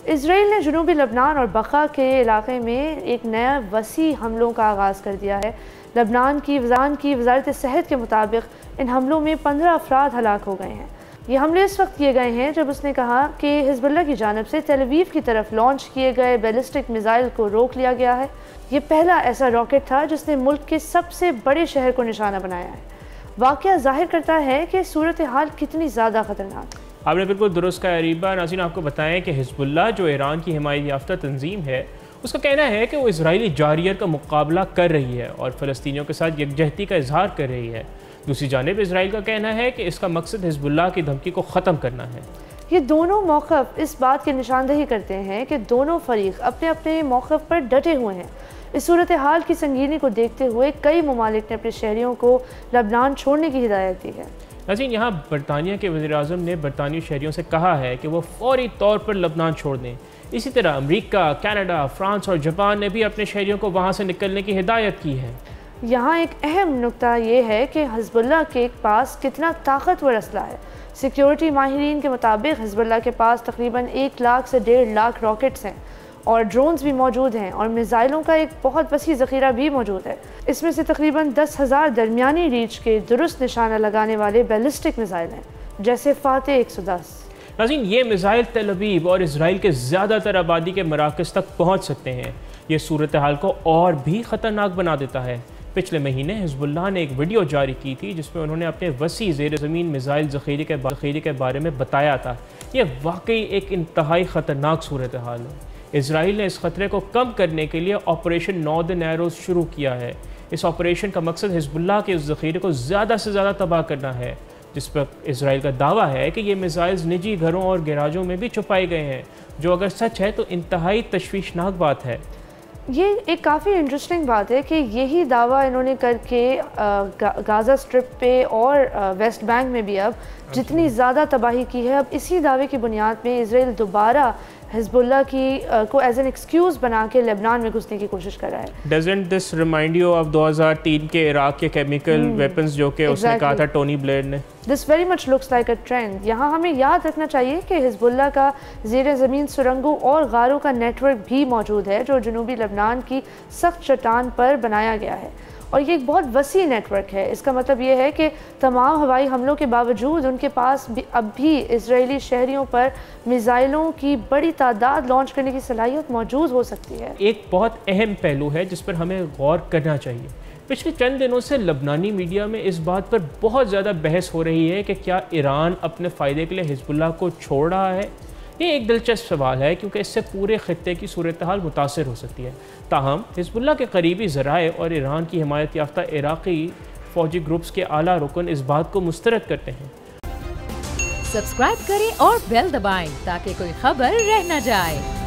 Israel ने जनूबी लबनान और बका के इलाके में एक नया वसी हमलों का आगाज़ कर दिया है। लबनान की वजारत सेहत के मुताबिक इन हमलों में 15 अफराद हलाक हो गए हैं। ये हमले इस वक्त किए गए हैं जब उसने कहा कि हिजबुल्लाह की जानिब से तेल अवीव की तरफ लॉन्च किए गए बैलिस्टिक मिसाइल को रोक लिया गया है। ये पहला ऐसा रॉकेट था जिसने मुल्क के सबसे बड़े शहर को निशाना बनाया है। वाक़या जाहिर करता है कि सूरत हाल कितनी ज़्यादा ख़तरनाक। आपने बिल्कुल दुरुस्त कहा अरीबा। नाज़रीन, आपको बताएं कि हिजबुल्लाह जो ईरान की हिमायत याफ्ता तंजीम है, उसका कहना है कि वो इजरायली जारियर का मुकाबला कर रही है और फ़लस्तीनियों के साथ यकजहती का इजहार कर रही है। दूसरी जानिब इसराइल का कहना है कि इसका मकसद हिजबुल्लाह की धमकी को ख़त्म करना है। ये दोनों मौक़िफ़ इस बात की निशानदही करते हैं कि दोनों फरीक अपने अपने मौक़िफ़ पर डटे हुए हैं। इस सूरत हाल की संगीनी को देखते हुए कई ममालिक ने अपने शहरियों को लबनान छोड़ने की हिदायत दी है। नाज़रीन, यहाँ बरतानिया के वज़ीर-ए-आज़म ने बरतानी शहरियों से कहा है कि वो फौरी तौर पर लबनान छोड़ दें। इसी तरह अमेरिका, कनाडा, फ्रांस और जापान ने भी अपने शहरियों को वहाँ से निकलने की हिदायत की है। यहाँ एक अहम नुक्ता ये है कि हिजबुल्लाह के पास कितना ताकतवर असला है। सिक्योरिटी माहिरीन के मुताबिक हिजबुल्लाह के पास तकरीबन 1 लाख से 1.5 लाख रॉकेट्स हैं और ड्रोन्स भी मौजूद हैं और मिसाइलों का एक बहुत वसी ज़ख़ीरा भी मौजूद है। इसमें से तकरीबन 10,000 दरमियानी रीच के दुरुस्त निशाना लगाने वाले बैलिस्टिक मिसाइल हैं, जैसे फातेह 110। नाज़रीन, ये मिसाइल तेल अवीव और इसराइल के ज़्यादातर आबादी के मराकज़ तक पहुँच सकते हैं। ये सूरत हाल को और भी ख़तरनाक बना देता है। पिछले महीने हिजबुल्लाह ने एक वीडियो जारी की थी जिसमें उन्होंने अपने वसी ज़ेर ज़मीन मिसाइल ज़ख़ीरे के बारे में बताया था। यह वाकई एक इंतहाई ख़तरनाक सूरत हाल है। इसराइल ने इस ख़तरे को कम करने के लिए ऑपरेशन नॉर्दर्न एरोज़ शुरू किया है। इस ऑपरेशन का मकसद हिजबुल्लाह के उस ज़ख़ीरे को ज़्यादा से ज़्यादा तबाह करना है, जिस पर इसराइल का दावा है कि ये मिसाइल्स निजी घरों और गैराजों में भी छुपाए गए हैं, जो अगर सच है तो इंतहाई तशवीशनाक बात है। ये एक काफ़ी इंटरेस्टिंग बात है कि यही दावा इन्होंने करके गाज़ा स्ट्रिप पे और वेस्ट बैंक में भी अब जितनी ज़्यादा तबाही की है, अब इसी दावे की बुनियाद पे इसराइल दोबारा हिजबुल्लाह की को एज एन एक्सक्यूज़ बना के लेबनान में घुसने की कोशिश कर रहा है। Doesn't this remind you of 2003 के इराक के केमिकल वेपन्स जो कि उसने कहा था टोनी ब्लेयर ने? This very much looks like a trend. यहाँ हमें याद रखना चाहिए कि हिजबुल्लाह का ज़ेर ज़मीन सुरंगों और गारों का नेटवर्क भी मौजूद है जो जनूबी लबनान की सख्त चट्टान पर बनाया गया है और ये एक बहुत वसी नेटवर्क है। इसका मतलब ये है कि तमाम हवाई हमलों के बावजूद उनके पास भी अब भी इजरायली शहरियों पर मिसाइलों की बड़ी तादाद लॉन्च करने की सलाहियत मौजूद हो सकती है। एक बहुत अहम पहलू है जिस पर हमें गौर करना चाहिए। पिछले चंद दिनों से लबनानी मीडिया में इस बात पर बहुत ज़्यादा बहस हो रही है कि क्या ईरान अपने फ़ायदे के लिए हिजबुल्लाह को छोड़ रहा है। ये एक दिलचस्प सवाल है क्योंकि इससे पूरे खित्ते की सूरत हाल मुतासर हो सकती है। ताहम हिजबुल्लाह के करीबी ज़राए और ईरान की हिमायत याफ्ता इराक़ी फ़ौजी ग्रुप्स के आला रुकन इस बात को मुस्तरद करते हैं। सब्सक्राइब करें और बेल दबाएं ताकि कोई खबर रह न जाए।